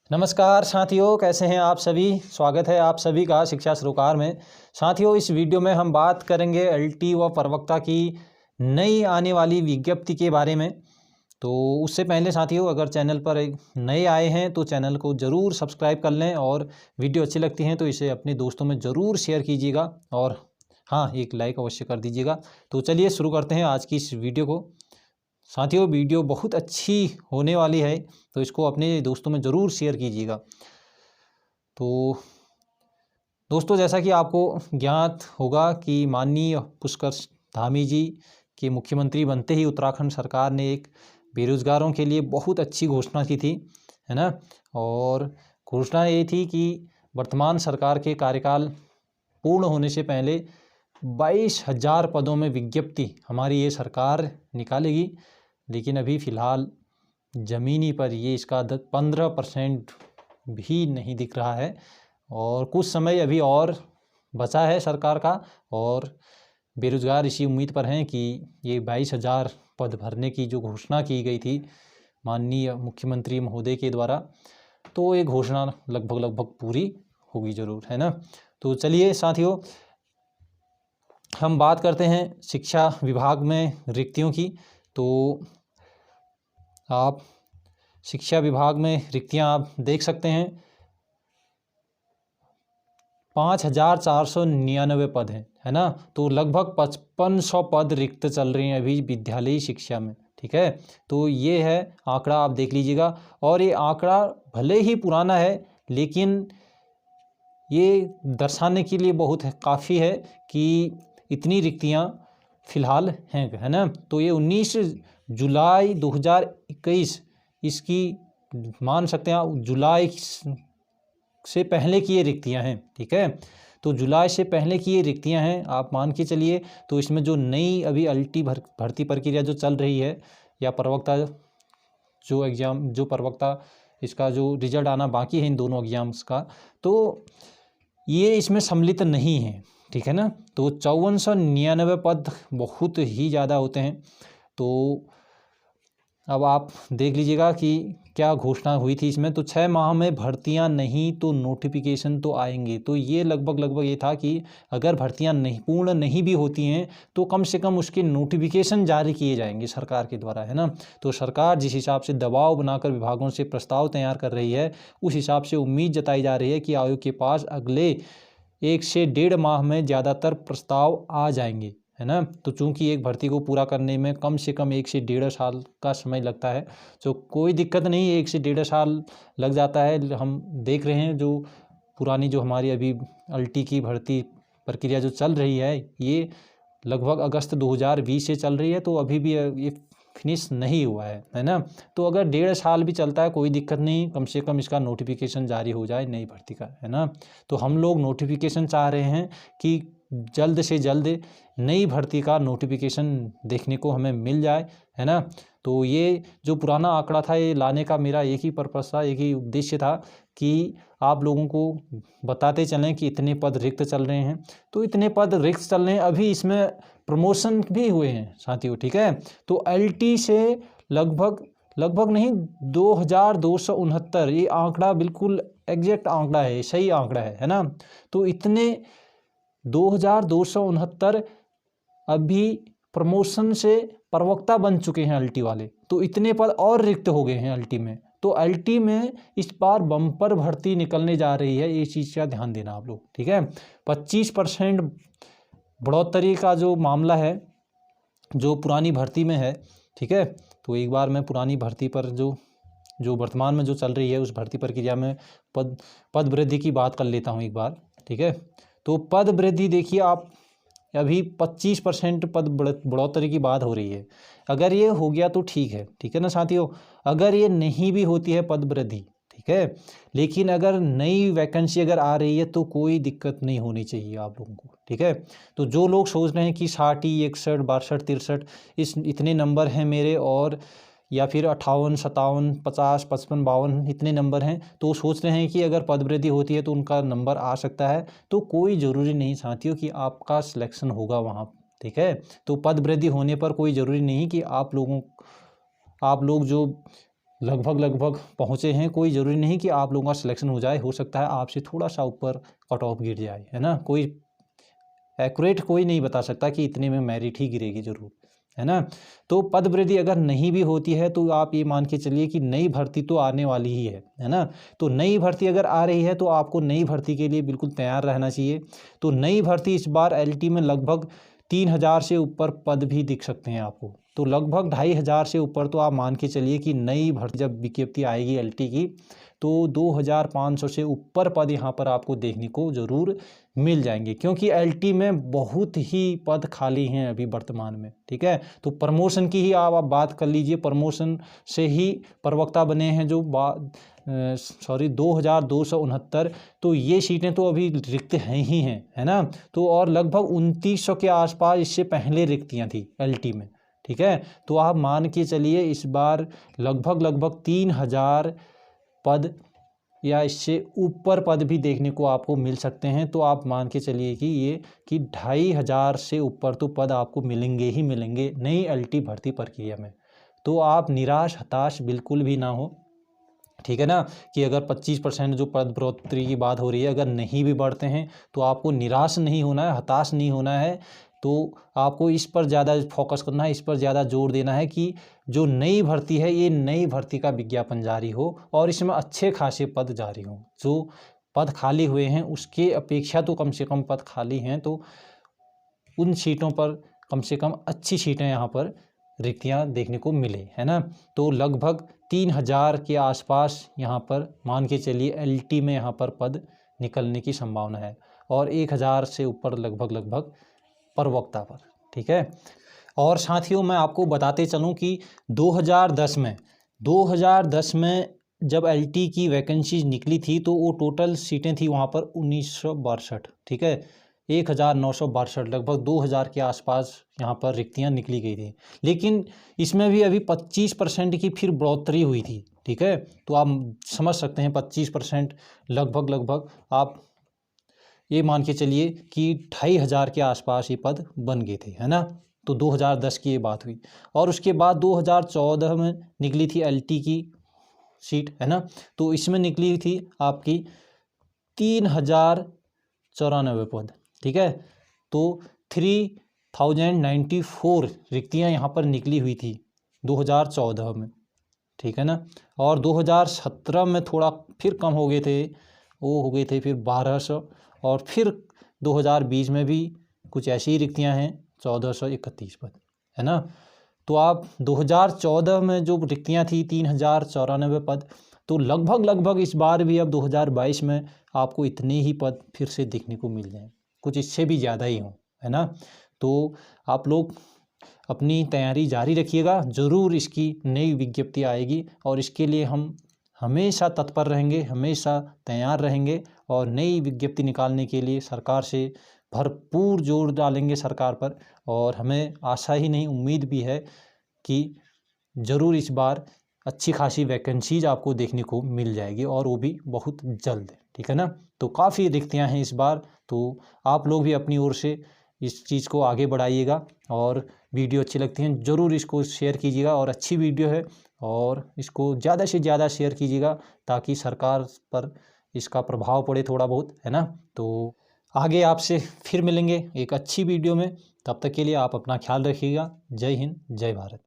नमस्कार साथियों, कैसे हैं आप सभी। स्वागत है आप सभी का शिक्षा सरोकार में। साथियों, इस वीडियो में हम बात करेंगे एलटी व प्रवक्ता की नई आने वाली विज्ञप्ति के बारे में। तो उससे पहले साथियों, अगर चैनल पर नए आए हैं तो चैनल को ज़रूर सब्सक्राइब कर लें और वीडियो अच्छी लगती हैं तो इसे अपने दोस्तों में ज़रूर शेयर कीजिएगा और हाँ, एक लाइक अवश्य कर दीजिएगा। तो चलिए शुरू करते हैं आज की इस वीडियो को। साथियों, वीडियो बहुत अच्छी होने वाली है तो इसको अपने दोस्तों में ज़रूर शेयर कीजिएगा। तो दोस्तों, जैसा कि आपको ज्ञात होगा कि माननीय पुष्कर धामी जी के मुख्यमंत्री बनते ही उत्तराखंड सरकार ने एक बेरोज़गारों के लिए बहुत अच्छी घोषणा की थी, है ना। और घोषणा ये थी कि वर्तमान सरकार के कार्यकाल पूर्ण होने से पहले 22,000 पदों में विज्ञप्ति हमारी ये सरकार निकालेगी। लेकिन अभी फ़िलहाल ज़मीनी पर ये इसका 15% भी नहीं दिख रहा है और कुछ समय अभी और बचा है सरकार का। और बेरोज़गार इसी उम्मीद पर हैं कि ये 22,000 पद भरने की जो घोषणा की गई थी माननीय मुख्यमंत्री महोदय के द्वारा, तो ये घोषणा लगभग पूरी होगी ज़रूर, है ना। तो चलिए साथियों, हम बात करते हैं शिक्षा विभाग में रिक्तियों की। तो आप शिक्षा विभाग में रिक्तियां आप देख सकते हैं, 5,499 पद हैं, है ना। तो लगभग 5500 पद रिक्त चल रहे हैं अभी विद्यालयी शिक्षा में, ठीक है। तो ये है आंकड़ा, आप देख लीजिएगा। और ये आंकड़ा भले ही पुराना है लेकिन ये दर्शाने के लिए बहुत काफ़ी है कि इतनी रिक्तियां फ़िलहाल हैं, है ना। तो ये 19 जुलाई 2021 इसकी मान सकते हैं आप, जुलाई से पहले की ये रिक्तियां हैं, ठीक है। तो जुलाई से पहले की ये रिक्तियां हैं, आप मान के चलिए। तो इसमें जो नई अभी अल्टी भर्ती प्रक्रिया जो चल रही है या प्रवक्ता जो एग्ज़ाम, जो प्रवक्ता इसका जो रिजल्ट आना बाकी है इन दोनों एग्ज़ाम्स का, तो ये इसमें सम्मिलित नहीं है, ठीक है ना। तो 5499 पद बहुत ही ज़्यादा होते हैं। तो अब आप देख लीजिएगा कि क्या घोषणा हुई थी इसमें। तो 6 माह में भर्तियां नहीं तो नोटिफिकेशन तो आएंगे। तो ये लगभग ये था कि अगर भर्तियां नहीं पूर्ण नहीं भी होती हैं तो कम से कम उसके नोटिफिकेशन जारी किए जाएंगे सरकार के द्वारा, है ना। तो सरकार जिस हिसाब से दबाव बनाकर विभागों से प्रस्ताव तैयार कर रही है, उस हिसाब से उम्मीद जताई जा रही है कि आयोग के पास अगले 1 से 1.5 माह में ज़्यादातर प्रस्ताव आ जाएंगे, है ना। तो चूंकि एक भर्ती को पूरा करने में कम से कम 1 से 1.5 साल का समय लगता है, तो कोई दिक्कत नहीं, 1 से 1.5 साल लग जाता है। हम देख रहे हैं जो पुरानी जो हमारी अभी अल्टी की भर्ती प्रक्रिया जो चल रही है, ये लगभग अगस्त 2020 से चल रही है, तो अभी भी ये फिनिश नहीं हुआ है ना। तो अगर 1.5 साल भी चलता है कोई दिक्कत नहीं, कम से कम इसका नोटिफिकेशन जारी हो जाए नई भर्ती का, है ना। तो हम लोग नोटिफिकेशन चाह रहे हैं कि जल्द से जल्द नई भर्ती का नोटिफिकेशन देखने को हमें मिल जाए, है ना। तो ये जो पुराना आंकड़ा था, ये लाने का मेरा एक ही पर्पस था, एक ही उद्देश्य था कि आप लोगों को बताते चलें कि इतने पद रिक्त चल रहे हैं। तो इतने पद रिक्त चल रहे हैं, अभी इसमें प्रमोशन भी हुए हैं साथियों, ठीक है। तो एलटी से लगभग नहीं, 2,269, ये आंकड़ा बिल्कुल एग्जैक्ट आंकड़ा है, सही आंकड़ा है ना। तो इतने 2,269 अभी प्रमोशन से प्रवक्ता बन चुके हैं अल्टी वाले। तो इतने पद और रिक्त हो गए हैं अल्टी में। तो अल्टी में इस बार बम्पर भर्ती निकलने जा रही है, ये चीज़ का ध्यान देना आप लोग, ठीक है। 25% बढ़ोतरी का जो मामला है जो पुरानी भर्ती में है, ठीक है। तो एक बार मैं पुरानी भर्ती पर जो वर्तमान में जो चल रही है उस भर्ती प्रक्रिया में पद वृद्धि की बात कर लेता हूँ एक बार, ठीक है। तो पद वृद्धि देखिए आप, अभी 25% पद बढ़ोतरी की बात हो रही है। अगर ये हो गया तो ठीक है ना साथियों। अगर ये नहीं भी होती है पद वृद्धि, ठीक है, लेकिन अगर नई वैकेंसी अगर आ रही है तो कोई दिक्कत नहीं होनी चाहिए आप लोगों को, ठीक है। तो जो लोग सोच रहे हैं कि 60, 61, 62, 63 इतने नंबर हैं मेरे, और या फिर 58, 57, 50, 55, 52 इतने नंबर हैं, तो सोच रहे हैं कि अगर पदवृद्धि होती है तो उनका नंबर आ सकता है, तो कोई ज़रूरी नहीं साथियों कि आपका सिलेक्शन होगा वहाँ, ठीक है। तो पदवृद्धि होने पर कोई ज़रूरी नहीं कि आप लोग जो लगभग लगभग पहुँचे हैं। कोई ज़रूरी नहीं कि आप लोगों का सिलेक्शन हो जाए, हो सकता है आपसे थोड़ा सा ऊपर कट ऑफ गिर जाए, है ना। कोई एक्यूरेट कोई नहीं बता सकता कि इतने में मेरिट ही गिरेगी ज़रूर, है ना। तो पद वृद्धि अगर नहीं भी होती है तो आप ये मान के चलिए कि नई भर्ती तो आने वाली ही है ना। तो नई भर्ती अगर आ रही है तो आपको नई भर्ती के लिए बिल्कुल तैयार रहना चाहिए। तो नई भर्ती इस बार एलटी में लगभग 3000 से ऊपर पद भी दिख सकते हैं आपको। तो लगभग 2500 से ऊपर तो आप मान के चलिए कि नई भर्ती जब विज्ञप्ति आएगी एलटी की तो 2500 से ऊपर पद यहाँ पर आपको देखने को ज़रूर मिल जाएंगे, क्योंकि एलटी में बहुत ही पद खाली हैं अभी वर्तमान में, ठीक है। तो प्रमोशन की ही आप बात कर लीजिए, प्रमोशन से ही प्रवक्ता बने हैं जो 2269, तो ये सीटें तो अभी रिक्त हैं ही हैं, है ना। तो और लगभग 2900 के आसपास इससे पहले रिक्तियां थी एलटी में, ठीक है। तो आप मान के चलिए इस बार लगभग 3000 पद या इससे ऊपर पद भी देखने को आपको मिल सकते हैं। तो आप मान के चलिए कि ये कि 2500 से ऊपर तो पद आपको मिलेंगे ही मिलेंगे नई एलटी भर्ती प्रक्रिया में। तो आप निराश हताश बिल्कुल भी ना हो, ठीक है ना। कि अगर 25% जो पद बढ़ोतरी की बात हो रही है अगर नहीं भी बढ़ते हैं तो आपको निराश नहीं होना है, हताश नहीं होना है। तो आपको इस पर ज़्यादा फोकस करना है, इस पर ज़्यादा जोर देना है कि जो नई भर्ती है ये नई भर्ती का विज्ञापन जारी हो और इसमें अच्छे खासे पद जारी हों। जो पद खाली हुए हैं उसके अपेक्षा तो कम से कम पद खाली हैं, तो उन सीटों पर कम से कम अच्छी सीटें यहाँ पर रिक्तियाँ देखने को मिले, है ना। तो लगभग 3000 के आसपास यहाँ पर मान के चलिए एलटी में यहाँ पर पद निकलने की संभावना है और 1000 से ऊपर लगभग प्रवक्ता पर, ठीक है। और साथियों मैं आपको बताते चलूँ कि 2010 में जब एलटी की वैकेंसी निकली थी तो वो टोटल सीटें थी वहाँ पर 1962, ठीक है। 1962 लगभग 2000 के आसपास यहाँ पर रिक्तियाँ निकली गई थी। लेकिन इसमें भी अभी 25% की फिर बढ़ोतरी हुई थी, ठीक है। तो आप समझ सकते हैं 25% लगभग आप ये मान के चलिए कि 2500 के आसपास ये पद बन गए थे, है ना। तो 2010 की ये बात हुई और उसके बाद 2014 में निकली थी एलटी की सीट, है ना। तो इसमें निकली थी आपकी 3094 पद, ठीक है। तो 3094 रिक्तियाँ यहाँ पर निकली हुई थी 2014 में, ठीक है ना। और 2017 में थोड़ा फिर कम हो गए थे, वो हो गए थे फिर 1200 और फिर 2020 में भी कुछ ऐसी ही रिक्तियाँ हैं 1431 पद, है ना। तो आप 2014 में जो रिक्तियाँ थी 3094 पद, तो लगभग इस बार भी अब 2022 में आपको इतने ही पद फिर से देखने को मिल जाएं, कुछ इससे भी ज़्यादा ही हों, है ना। तो आप लोग अपनी तैयारी जारी रखिएगा, ज़रूर इसकी नई विज्ञप्ति आएगी और इसके लिए हम हमेशा तत्पर रहेंगे, हमेशा तैयार रहेंगे और नई विज्ञप्ति निकालने के लिए सरकार से भरपूर जोर डालेंगे सरकार पर। और हमें आशा ही नहीं उम्मीद भी है कि ज़रूर इस बार अच्छी खासी वैकेंसीज आपको देखने को मिल जाएगी और वो भी बहुत जल्द, ठीक है ना। तो काफ़ी रिक्तियां हैं इस बार, तो आप लोग भी अपनी ओर से इस चीज़ को आगे बढ़ाइएगा और वीडियो अच्छी लगती हैं ज़रूर इसको शेयर कीजिएगा और अच्छी वीडियो है और इसको ज़्यादा से ज़्यादा शेयर कीजिएगा ताकि सरकार पर इसका प्रभाव पड़े थोड़ा बहुत, है ना। तो आगे आपसे फिर मिलेंगे एक अच्छी वीडियो में, तब तक के लिए आप अपना ख्याल रखिएगा। जय हिंद, जय भारत।